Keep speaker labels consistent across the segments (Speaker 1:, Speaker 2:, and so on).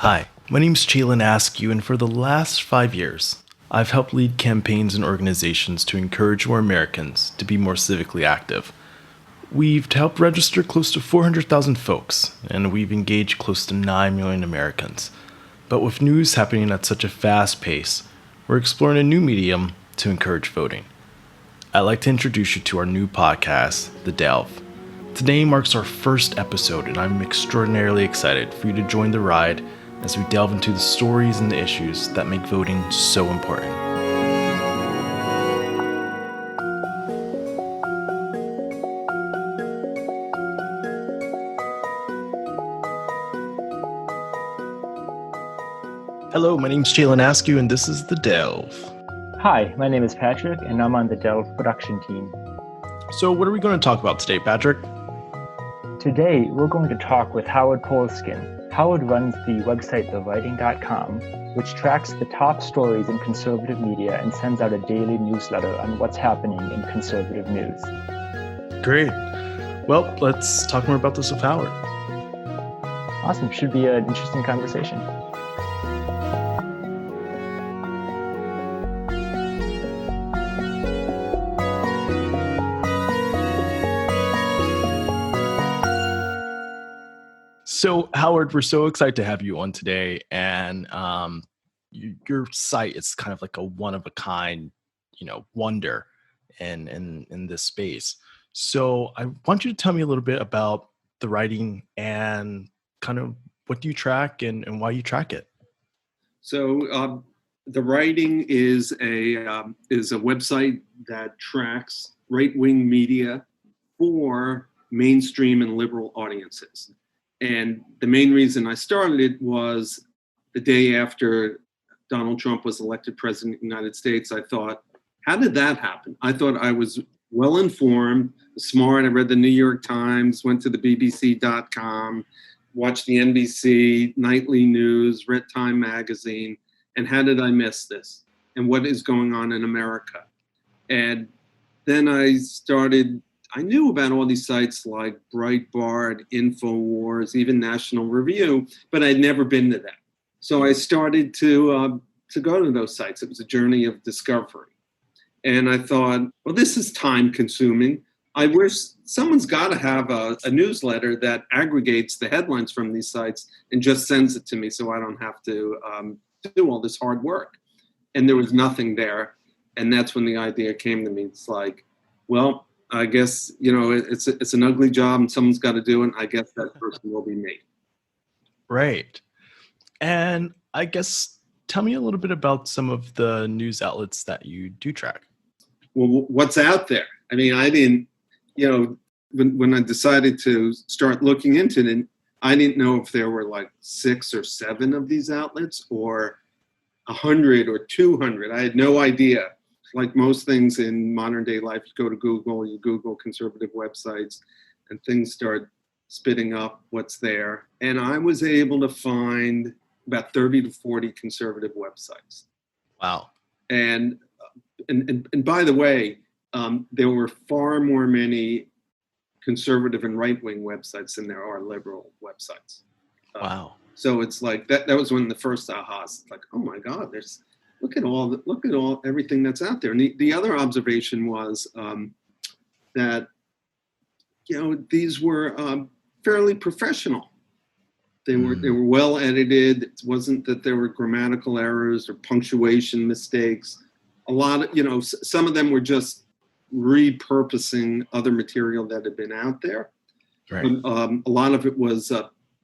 Speaker 1: Hi, my name's Jalen Askew, and for the last 5 years, I've helped lead campaigns and organizations to encourage more Americans to be more civically active. We've helped register close to 400,000 folks, and we've engaged close to 9 million Americans. But with news happening at such a fast pace, we're exploring a new medium to encourage voting. I'd like to introduce you to our new podcast, The Delve. Today marks our first episode, and I'm extraordinarily excited for you to join the ride as we delve into the stories and the issues that make voting so important. Hello, my name's Jalen Askew, and this is The Delve.
Speaker 2: Hi, my name is Patrick, and I'm on the Delve production team.
Speaker 1: So, what are we going to talk about today, Patrick?
Speaker 2: Today, we're going to talk with Howard Polskin. Howard runs the website thewriting.com, which tracks the top stories in conservative media and sends out a daily newsletter on what's happening in conservative news.
Speaker 1: Great. Well, let's talk more about this with Howard.
Speaker 2: Awesome. Should be an interesting conversation.
Speaker 1: So, Howard, we're so excited to have you on today, and your site is kind of like a one-of-a-kind, wonder in this space. So, I want you to tell me a little bit about the writing and kind of what do you track and why you track it.
Speaker 3: So, the writing is a website that tracks right-wing media for mainstream and liberal audiences. And the main reason I started it was the day after Donald Trump was elected president of the United States. I thought, how did that happen? I thought I was well informed, smart. I read the New York Times, went to the BBC.com, watched the NBC nightly news, read Time magazine. And how did I miss this? And what is going on in America? And then I knew about all these sites like Breitbart, InfoWars, even National Review, but I'd never been to them. So I started to go to those sites. It was a journey of discovery. And I thought, well, this is time consuming. I wish someone's got to have a newsletter that aggregates the headlines from these sites and just sends it to me so I don't have to do all this hard work. And there was nothing there. And that's when the idea came to me. It's like, well, I guess, it's an ugly job and someone's got to do it. I guess that person will be me.
Speaker 1: Right. And I guess tell me a little bit about some of the news outlets that you do track.
Speaker 3: Well, what's out there? I mean, I didn't, when I decided to start looking into it, I didn't know if there were like 6 or 7 of these outlets or 100 or 200. I had no idea. Like most things in modern day life, you go to Google, you Google conservative websites, and things start spitting up what's there. And I was able to find about 30 to 40 conservative websites.
Speaker 1: Wow.
Speaker 3: And by the way, there were far more many conservative and right-wing websites than there are liberal websites.
Speaker 1: Wow.
Speaker 3: So it's like that was one of the first ahas. Like, oh my God, look at all everything that's out there. And the other observation was that these were fairly professional. They were well edited. It wasn't that there were grammatical errors or punctuation mistakes. A lot of some of them were just repurposing other material that had been out there.
Speaker 1: Right.
Speaker 3: A lot of it was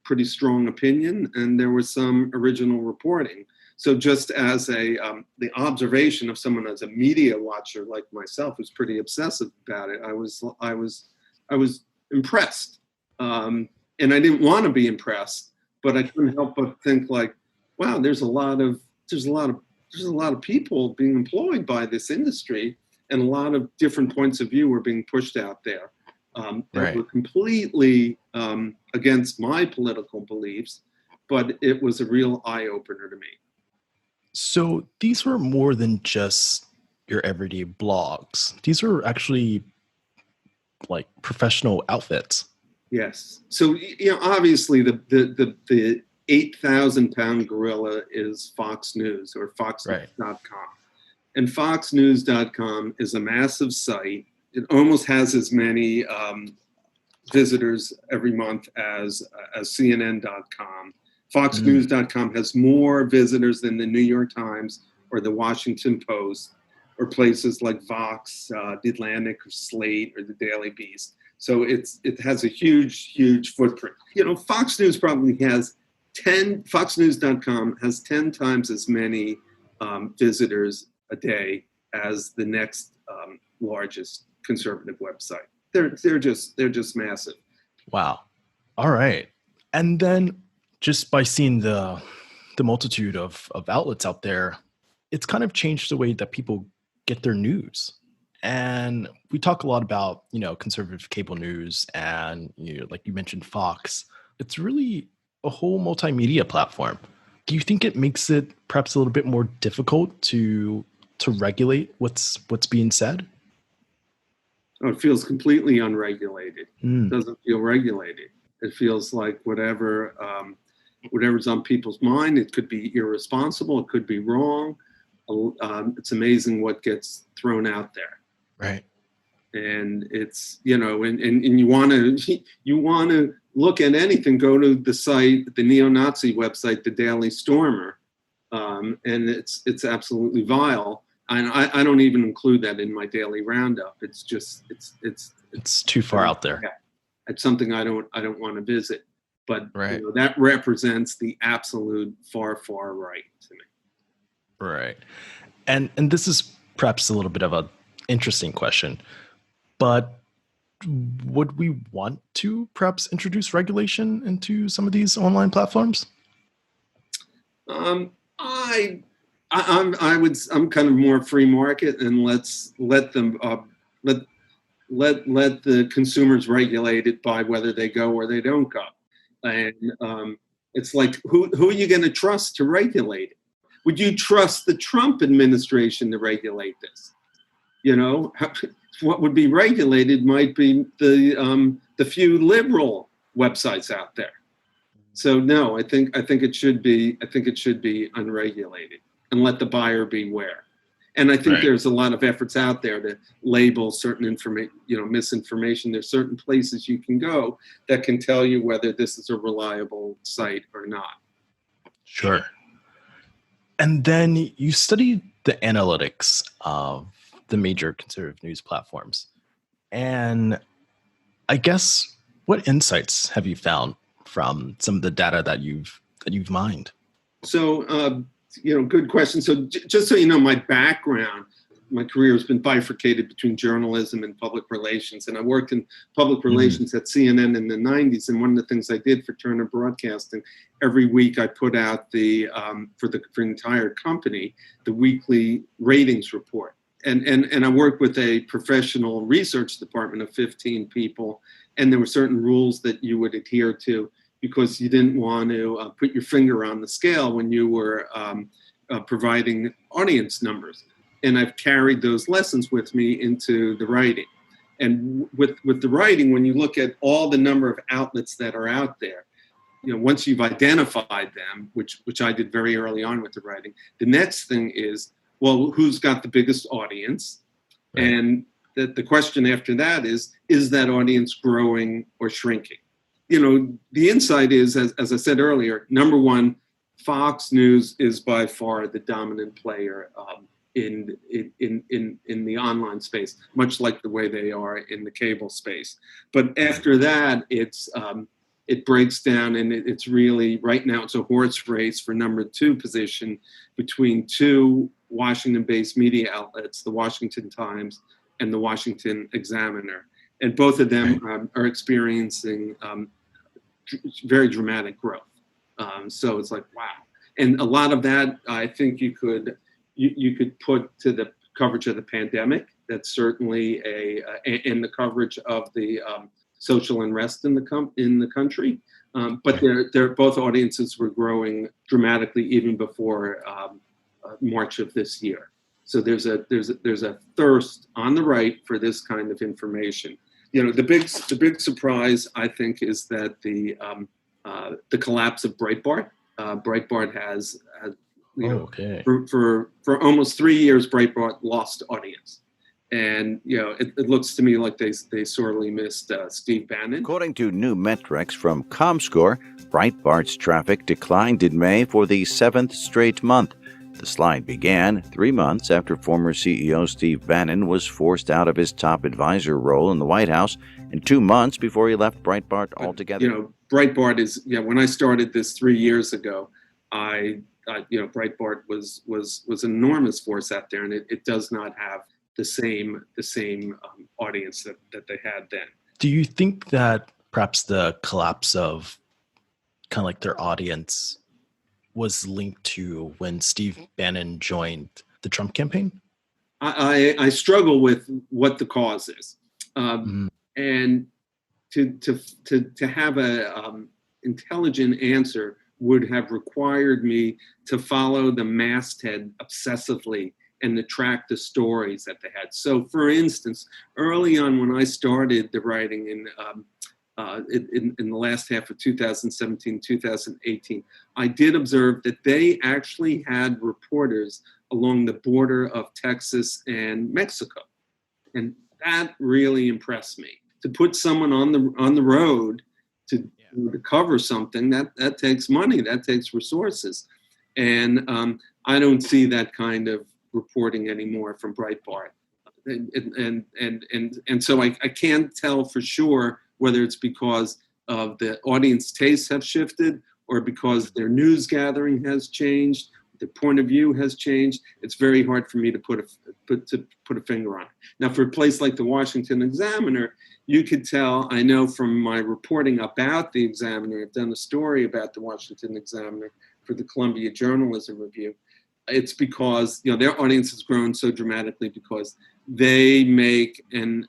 Speaker 3: pretty strong opinion, and there was some original reporting. So just as the observation of someone as a media watcher like myself who's pretty obsessive about it, I was impressed, and I didn't want to be impressed, but I couldn't help but think like, wow, there's a lot of people being employed by this industry, and a lot of different points of view were being pushed out there. That were completely against my political beliefs, but it was a real eye-opener to me.
Speaker 1: So these were more than just your everyday blogs. These are actually like professional outfits.
Speaker 3: Yes. So obviously the 8,000-pound gorilla is Fox News or
Speaker 1: Right.
Speaker 3: foxnews.com. And foxnews.com is a massive site. It almost has as many visitors every month as CNN.com. Foxnews.com has more visitors than the New York Times or the Washington Post or places like Vox, The Atlantic, or Slate, or the Daily Beast. So it has a huge footprint. Fox News probably has Foxnews.com has 10 times as many visitors a day as the next largest conservative website. They're just massive.
Speaker 1: Wow. All right. And then just by seeing the multitude of outlets out there, it's kind of changed the way that people get their news. And we talk a lot about, conservative cable news and, like you mentioned, Fox. It's really a whole multimedia platform. Do you think it makes it perhaps a little bit more difficult to regulate what's being said?
Speaker 3: Oh, it feels completely unregulated.
Speaker 1: Mm.
Speaker 3: It doesn't feel regulated. It feels like whatever's on people's mind. It could be irresponsible. It could be wrong. It's amazing what gets thrown out there.
Speaker 1: Right.
Speaker 3: And it's, and you want to look at anything, go to the site, the neo-Nazi website, the Daily Stormer, and it's absolutely vile. And I don't even include that in my daily roundup. It's just
Speaker 1: it's too far out there.
Speaker 3: Yeah, it's something I don't want to visit. But
Speaker 1: right.
Speaker 3: That represents the absolute far right to me.
Speaker 1: Right. And this is perhaps a little bit of an interesting question, but would we want to perhaps introduce regulation into some of these online platforms?
Speaker 3: I'm kind of more free market, and let them let the consumers regulate it by whether they go or they don't go. And it's like, who are you going to trust to regulate it? Would you trust the Trump administration to regulate this? What would be regulated might be the few liberal websites out there. So no, I think it should be unregulated and let the buyer beware. And I think there's a lot of efforts out there to label certain misinformation. There's certain places you can go that can tell you whether this is a reliable site or not.
Speaker 1: Sure. And then you studied the analytics of the major conservative news platforms. And I guess, what insights have you found from some of the data that you've mined?
Speaker 3: So, good question. So just so you know, my background, my career has been bifurcated between journalism and public relations. And I worked in public relations at CNN in the 90s. And one of the things I did for Turner Broadcasting, every week I put out for the entire company, the weekly ratings report. And I worked with a professional research department of 15 people. And there were certain rules that you would adhere to, because you didn't want to put your finger on the scale when you were providing audience numbers. And I've carried those lessons with me into the writing. And with the writing, when you look at all the number of outlets that are out there, once you've identified them, which I did very early on with the writing, the next thing is, well, who's got the biggest audience? Right. And the question after that is that audience growing or shrinking? The insight is, as I said earlier, number one, Fox News is by far the dominant player in the online space, much like the way they are in the cable space. But after that, it breaks down, and it's really, right now, it's a horse race for number two position between two Washington-based media outlets, the Washington Times and the Washington Examiner. And both of them are experiencing very dramatic growth. So it's like, wow. And a lot of that, I think you could put to the coverage of the pandemic. That's certainly in the coverage of the social unrest in the country. But they're both audiences were growing dramatically even before March of this year. So there's a thirst on the right for this kind of information. The big surprise, I think, is that the the collapse of Breitbart. Breitbart has,
Speaker 1: Okay.
Speaker 3: for almost 3 years, Breitbart lost audience. And, it looks to me like they sorely missed Steve Bannon.
Speaker 4: According to new metrics from ComScore, Breitbart's traffic declined in May for the 7th straight month. The slide began 3 months after former CEO Steve Bannon was forced out of his top advisor role in the White House, and 2 months before he left Breitbart altogether.
Speaker 3: Breitbart is, when I started this 3 years ago, Breitbart was an enormous force out there, and it does not have the same audience that they had then.
Speaker 1: Do you think that perhaps the collapse of kind of like their audience was linked to when Steve Bannon joined the Trump campaign?
Speaker 3: I struggle with what the cause is, and to have a intelligent answer would have required me to follow the masthead obsessively and to track the stories that they had. So, for instance, early on when I started the writing in the last half of 2017, 2018, I did observe that they actually had reporters along the border of Texas and Mexico. And that really impressed me. To put someone on the road to cover something, that takes money, that takes resources. And I don't see that kind of reporting anymore from Breitbart. And so I can't tell for sure whether it's because of the audience tastes have shifted or because their news gathering has changed, their point of view has changed. It's very hard for me to put a finger on it. Now, for a place like the Washington Examiner, you could tell, I know from my reporting about the Examiner, I've done a story about the Washington Examiner for the Columbia Journalism Review. It's because their audience has grown so dramatically because they make and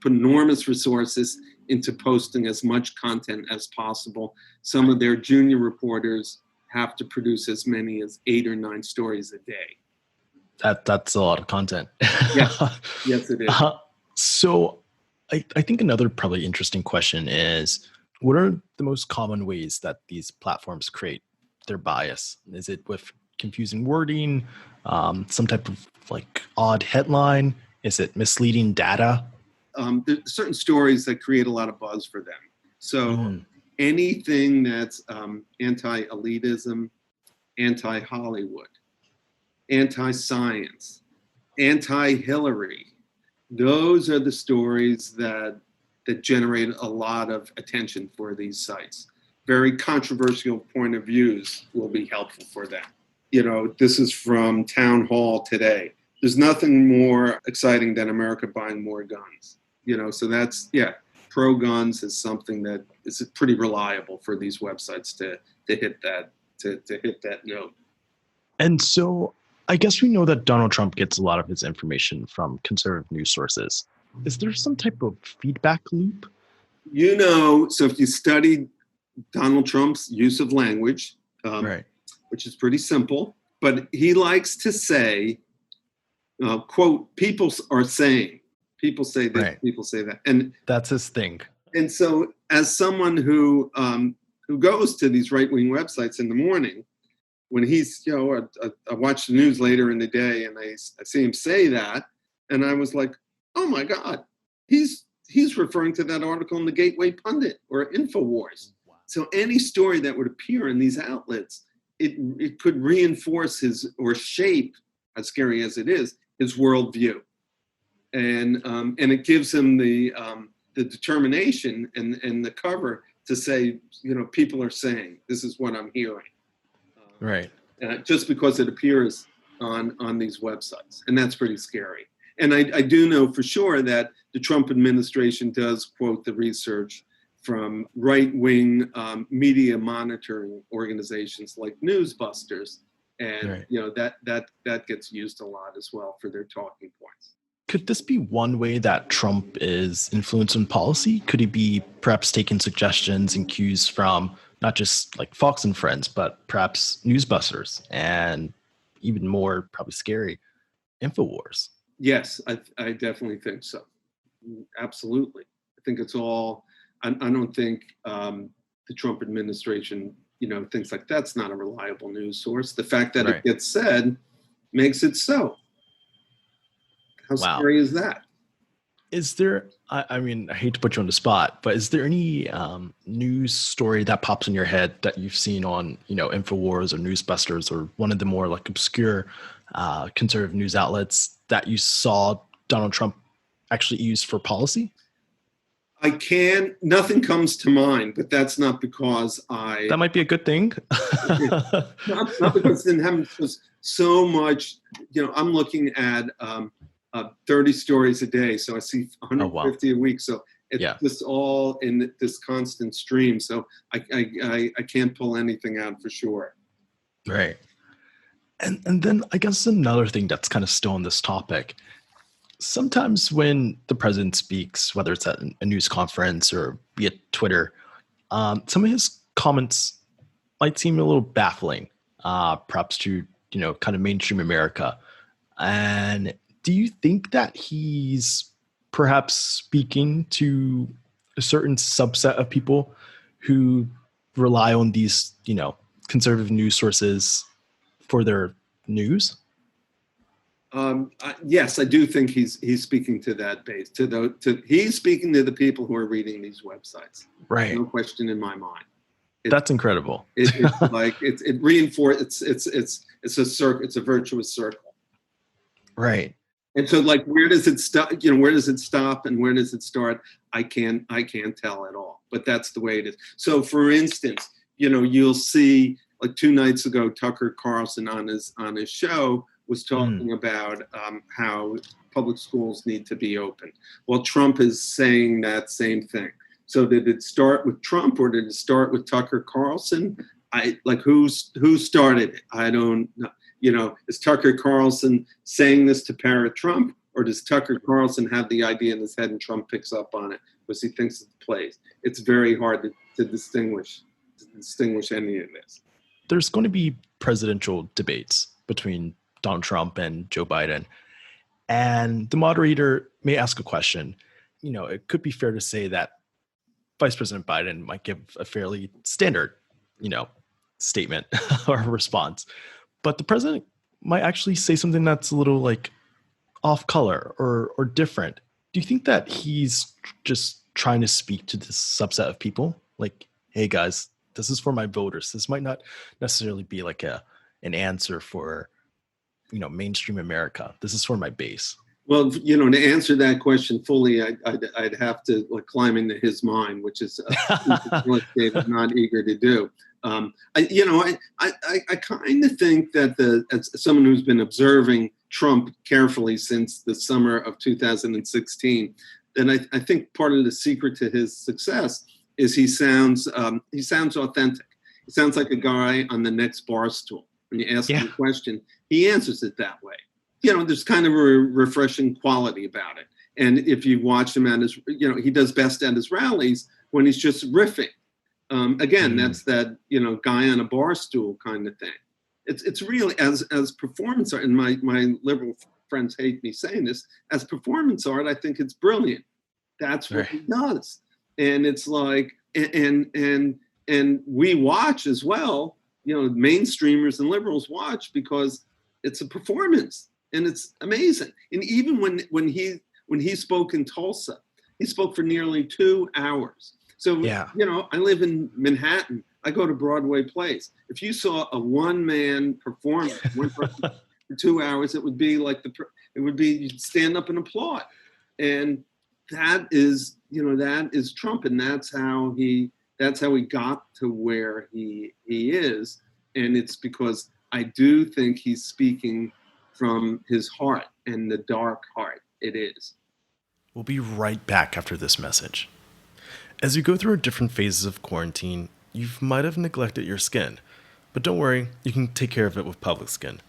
Speaker 3: put enormous resources into posting as much content as possible. Some of their junior reporters have to produce as many as 8 or 9 stories a day.
Speaker 1: That's a lot of content.
Speaker 3: Yes, it is.
Speaker 1: So I think another probably interesting question is, what are the most common ways that these platforms create their bias? Is it with confusing wording, some type of like odd headline? Is it misleading data?
Speaker 3: There's certain stories that create a lot of buzz for them. So anything that's anti-elitism, anti-Hollywood, anti-science, anti-Hillary, those are the stories that generate a lot of attention for these sites. Very controversial point of views will be helpful for them. This is from Town Hall today. There's nothing more exciting than America buying more guns. So that's, pro-guns is something that is pretty reliable for these websites to hit that note.
Speaker 1: And so I guess we know that Donald Trump gets a lot of his information from conservative news sources. Is there some type of feedback loop?
Speaker 3: So if you study Donald Trump's use of language,
Speaker 1: Right,
Speaker 3: which is pretty simple, but he likes to say, quote, people are saying, people say this, right. People say that. And
Speaker 1: that's his thing.
Speaker 3: And so as someone who goes to these right-wing websites in the morning, when he's, I watch the news later in the day and I see him say that, and I was like, oh my God, he's referring to that article in the Gateway Pundit or InfoWars. Wow. So any story that would appear in these outlets, it could reinforce his or shape, as scary as it is, his worldview. And it gives him the determination and the cover to say, people are saying, this is what I'm hearing.
Speaker 1: Right.
Speaker 3: Just because it appears on these websites. And that's pretty scary. And I do know for sure that the Trump administration does quote the research from right-wing media monitoring organizations like Newsbusters. And, right. That gets used a lot as well for their talking points.
Speaker 1: Could this be one way that Trump is influencing policy? Could he be perhaps taking suggestions and cues from not just like Fox and Friends, but perhaps Newsbusters and even more probably scary, InfoWars?
Speaker 3: Yes, I definitely think so. Absolutely. I think it's all, I don't think the Trump administration, thinks like that's not a reliable news source. The fact that
Speaker 1: Right.
Speaker 3: it gets said makes it so. How
Speaker 1: Wow.
Speaker 3: scary is that?
Speaker 1: Is there, I mean, I hate to put you on the spot, but is there any news story that pops in your head that you've seen on, InfoWars or Newsbusters or one of the more like obscure conservative news outlets that you saw Donald Trump actually use for policy?
Speaker 3: Nothing comes to mind, but that's not because
Speaker 1: That might be a good thing.
Speaker 3: not because it didn't happen, because so much, I'm looking at 30 stories a day. So I see 150 a week. So it's just all in this constant stream. So I can't pull anything out for sure.
Speaker 1: Right. And then I guess another thing that's kind of still on this topic, sometimes when the president speaks, whether it's at a news conference or via Twitter, some of his comments might seem a little baffling, perhaps to, kind of mainstream America. And do you think that he's perhaps speaking to a certain subset of people who rely on these, conservative news sources for their news?
Speaker 3: Yes, I do think he's speaking to that base. He's speaking to the people who are reading these websites.
Speaker 1: Right.
Speaker 3: No question in my mind.
Speaker 1: That's incredible.
Speaker 3: It's like it reinforces. It's a circle. It's a virtuous circle.
Speaker 1: Right.
Speaker 3: And so, like, where does it stop? Where does it stop and where does it start? I can't tell at all. But that's the way it is. So, for instance, you'll see, like 2 nights ago, Tucker Carlson on his show was talking about how public schools need to be open. Well, Trump is saying that same thing. So did it start with Trump or did it start with Tucker Carlson? Who started it? I don't know. Is Tucker Carlson saying this to parrot Trump, or does Tucker Carlson have the idea in his head and Trump picks up on it because he thinks it plays? It's very hard to distinguish any of this.
Speaker 1: There's going to be presidential debates between Donald Trump and Joe Biden, and the moderator may ask a question. It could be fair to say that Vice President Biden might give a fairly standard, statement or response, but the president might actually say something that's a little like off color or different. Do you think that he's just trying to speak to this subset of people? Like, hey guys, this is for my voters. This might not necessarily be like an answer for, mainstream America. This is for my base.
Speaker 3: Well, to answer that question fully, I'd have to climb into his mind, which is what David's not eager to do. I kind of think that as someone who's been observing Trump carefully since the summer of 2016, then I think part of the secret to his success is he sounds authentic. He sounds like a guy on the next bar stool. When you ask him a question, he answers it that way. There's kind of a refreshing quality about it. And if you watch him at his, he does best at his rallies when he's just riffing. That's that, guy on a bar stool kind of thing. It's really as performance art, and my liberal friends hate me saying this, as performance art, I think it's brilliant. That's what he does. And it's like, and we watch as well, mainstreamers and liberals watch because it's a performance. And it's amazing. And even when he spoke in Tulsa, he spoke for nearly 2 hours. So, I live in Manhattan. I go to Broadway plays. If you saw a one-man performance, one person for 2 hours, it would be like you'd stand up and applaud. And that is Trump, and that's how he got to where he is. And it's because I do think he's speaking from his heart, and the dark heart it is.
Speaker 1: We'll be right back after this message. As you go through different phases of quarantine, you might have neglected your skin, but don't worry, you can take care of it with Public Skin.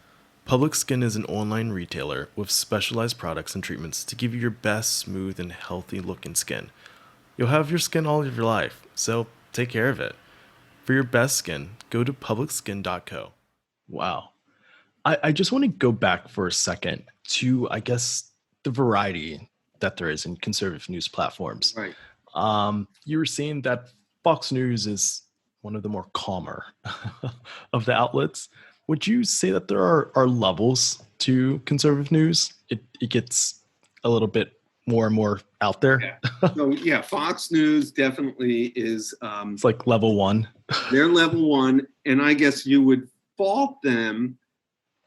Speaker 1: Public Skin is an online retailer with specialized products and treatments to give you your best, smooth, and healthy looking skin. You'll have your skin all of your life, so take care of it. For your best skin, go to publicskin.co. Wow. I just want to go back for a second to, I guess, the variety that there is in conservative news platforms.
Speaker 3: Right.
Speaker 1: You were saying that Fox News is one of the more calmer of the outlets. Would you say that there are levels to conservative news? It gets a little bit more and more out there.
Speaker 3: Yeah. So yeah, Fox News definitely is.
Speaker 1: It's like level one.
Speaker 3: They're level one, and I guess you would fault them.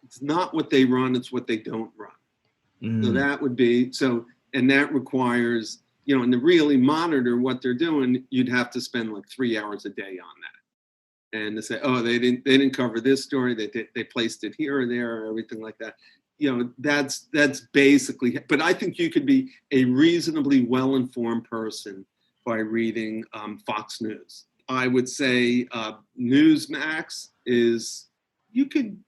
Speaker 3: It's not what they run; it's what they don't run. So that would be so, and that requires, and to really monitor what they're doing, you'd have to spend like 3 hours a day on that, and to say, oh, they didn't cover this story, they placed it here or there, or everything like that. That's basically. But I think you could be a reasonably well-informed person by reading Fox News. I would say Newsmax is you could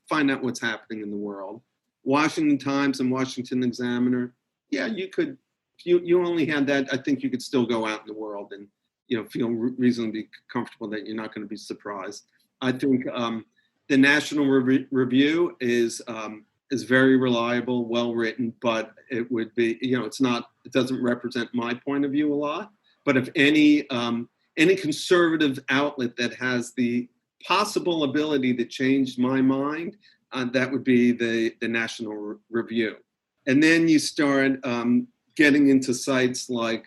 Speaker 3: find out what's happening in the world. Washington Times and Washington Examiner, yeah, you could. If you only had that, I think you could still go out in the world and feel reasonably comfortable that you're not going to be surprised. I think the National Review is very reliable, well written, but it would be it doesn't represent my point of view a lot. But if any conservative outlet that has the possible ability to change my mind, that would be the National Review. And then you start getting into sites like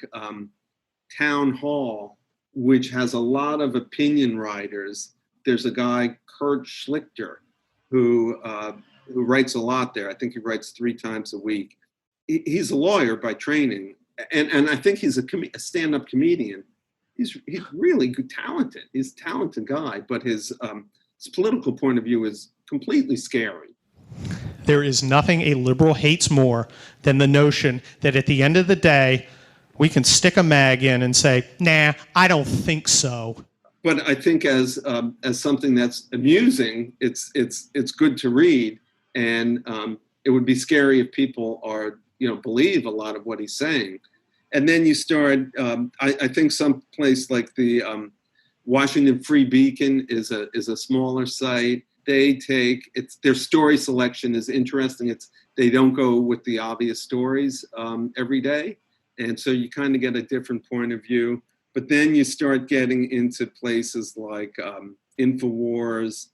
Speaker 3: Town Hall, which has a lot of opinion writers. There's a guy, Kurt Schlichter, who writes a lot there. I think he writes 3 times a week. He's a lawyer by training, and I think he's a stand-up comedian. He's really good, talented. He's a talented guy, but his political point of view is completely scary.
Speaker 5: There is nothing a liberal hates more than the notion that at the end of the day, we can stick a mag in and say, nah, I don't think so.
Speaker 3: But I think as something that's amusing, it's good to read, and it would be scary if people believe a lot of what he's saying. And then you start. I think some place like the Washington Free Beacon is a smaller site. They take their story selection is interesting. They don't go with the obvious stories every day, and so you kind of get a different point of view. But then you start getting into places like InfoWars,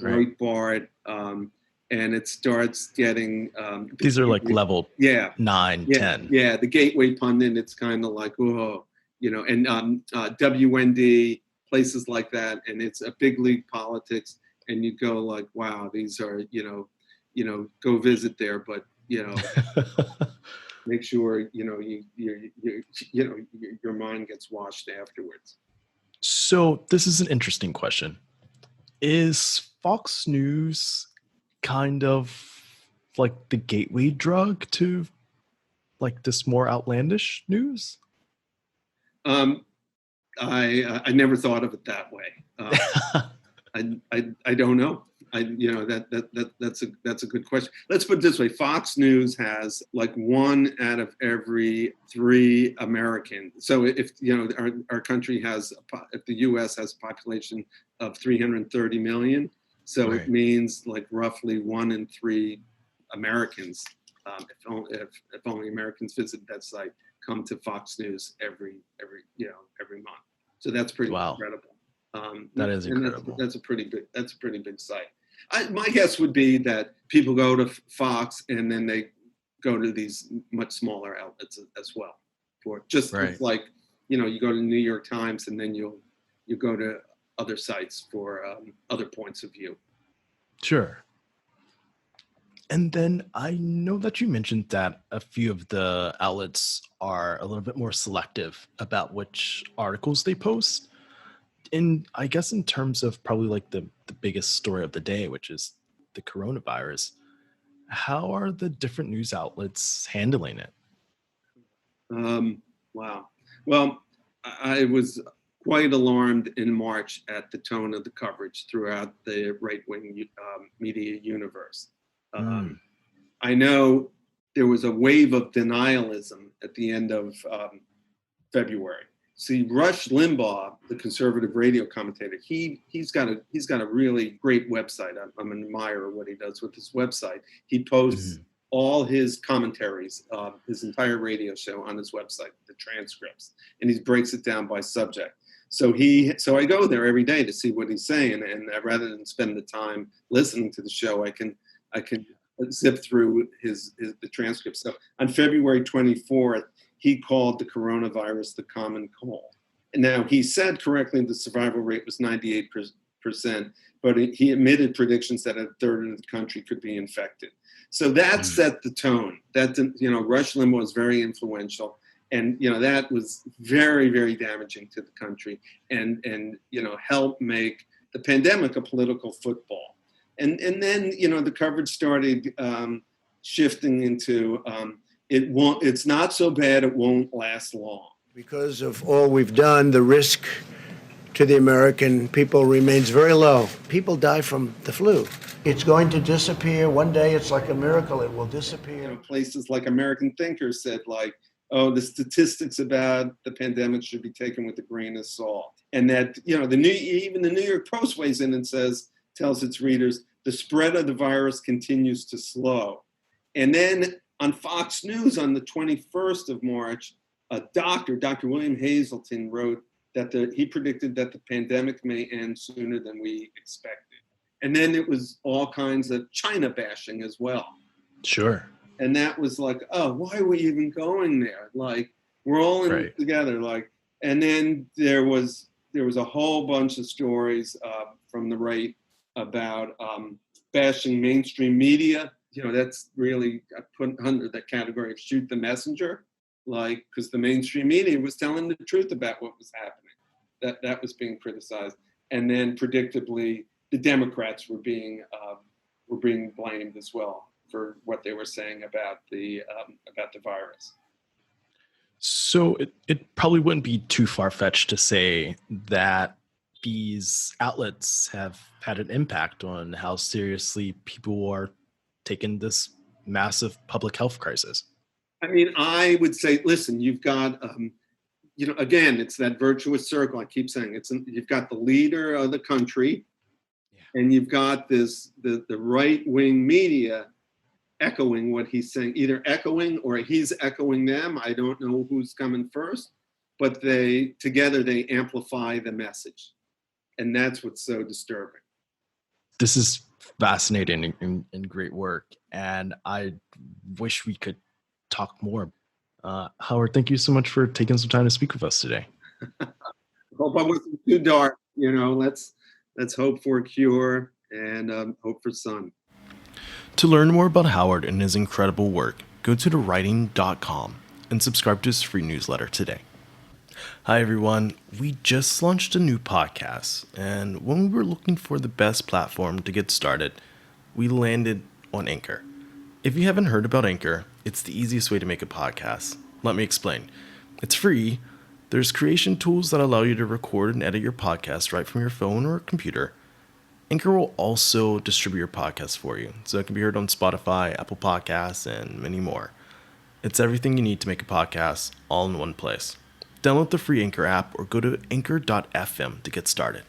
Speaker 3: Breitbart, and it starts getting.
Speaker 1: These are like level 9, 10.
Speaker 3: Yeah, the Gateway Pundit. It's kind of like and WND, places like that, and it's a big league politics. And you go like, wow, these are, go visit there, but make sure your mind gets washed afterwards.
Speaker 1: So this is an interesting question. Is Fox News kind of like the gateway drug to like this more outlandish news?
Speaker 3: I never thought of it that way. I don't know. That's a good question. Let's put it this way: Fox News has like 1 out of every 3 Americans. So if our country has, if the U.S. has a population of 330 million, so It means like roughly 1 in 3 Americans, if only Americans visit that site, come to Fox News every month. So that's pretty incredible.
Speaker 1: That is incredible.
Speaker 3: That's a pretty big site. My guess would be that people go to Fox and then they go to these much smaller outlets as well. For just It's like you go to the New York Times and then you go to other sites for other points of view.
Speaker 1: Sure. And then I know that you mentioned that a few of the outlets are a little bit more selective about which articles they post. And I guess in terms of probably like the biggest story of the day, which is the coronavirus, how are the different news outlets handling it?
Speaker 3: Wow. Well, I was quite alarmed in March at the tone of the coverage throughout the right-wing media universe. I know there was a wave of denialism at the end of February. See, Rush Limbaugh, the conservative radio commentator, he's got a really great website. I'm an admirer of what he does with his website. He posts all his commentaries, his entire radio show on his website, the transcripts, and he breaks it down by subject. So I go there every day to see what he's saying, and rather than spend the time listening to the show, I can zip through the transcript. So on February 24th, he called the coronavirus the common cold. And now he said correctly the survival rate was 98%, but he admitted predictions that a third of the country could be infected. So that set the tone. That, Rush Limbaugh was very influential. And, that was very, very damaging to the country and helped make the pandemic a political football. And then, the coverage started shifting into it's not so bad, it won't last long.
Speaker 6: Because of all we've done, the risk to the American people remains very low. People die from the flu. It's going to disappear. One day it's like a miracle. It will disappear.
Speaker 3: Places like American Thinkers said, the statistics about the pandemic should be taken with a grain of salt. And that, even the New York Post weighs in and tells its readers, the spread of the virus continues to slow. And then on Fox News on the 21st of March, Dr. William Hazelton wrote that he predicted that the pandemic may end sooner than we expected. And then it was all kinds of China bashing as well.
Speaker 1: Sure.
Speaker 3: And that was like, oh, why are we even going there? We're all in it together. And then there was a whole bunch of stories from the right about bashing mainstream media. That's really put under the category of shoot the messenger. Because the mainstream media was telling the truth about what was happening. That was being criticized. And then predictably, the Democrats were being blamed as well for what they were saying about the virus.
Speaker 1: So it probably wouldn't be too far-fetched to say that these outlets have had an impact on how seriously people are taking this massive public health crisis.
Speaker 3: I mean, I would say, listen, you've got, again, it's that virtuous circle. I keep saying you've got the leader of the country, and you've got the right-wing media echoing what he's saying, either echoing or he's echoing them. I don't know who's coming first, but together they amplify the message. And that's what's so disturbing.
Speaker 1: This is fascinating and great work. And I wish we could talk more. Howard, thank you so much for taking some time to speak with us today.
Speaker 3: Hope I wasn't too dark. Let's hope for a cure and hope for sun.
Speaker 1: To learn more about Howard and his incredible work, go to thewriting.com and subscribe to his free newsletter today. Hi everyone, we just launched a new podcast, and when we were looking for the best platform to get started, we landed on Anchor. If you haven't heard about Anchor, it's the easiest way to make a podcast. Let me explain. It's free. There's creation tools that allow you to record and edit your podcast right from your phone or computer. Anchor will also distribute your podcast for you, so it can be heard on Spotify, Apple Podcasts, and many more. It's everything you need to make a podcast all in one place. Download the free Anchor app or go to anchor.fm to get started.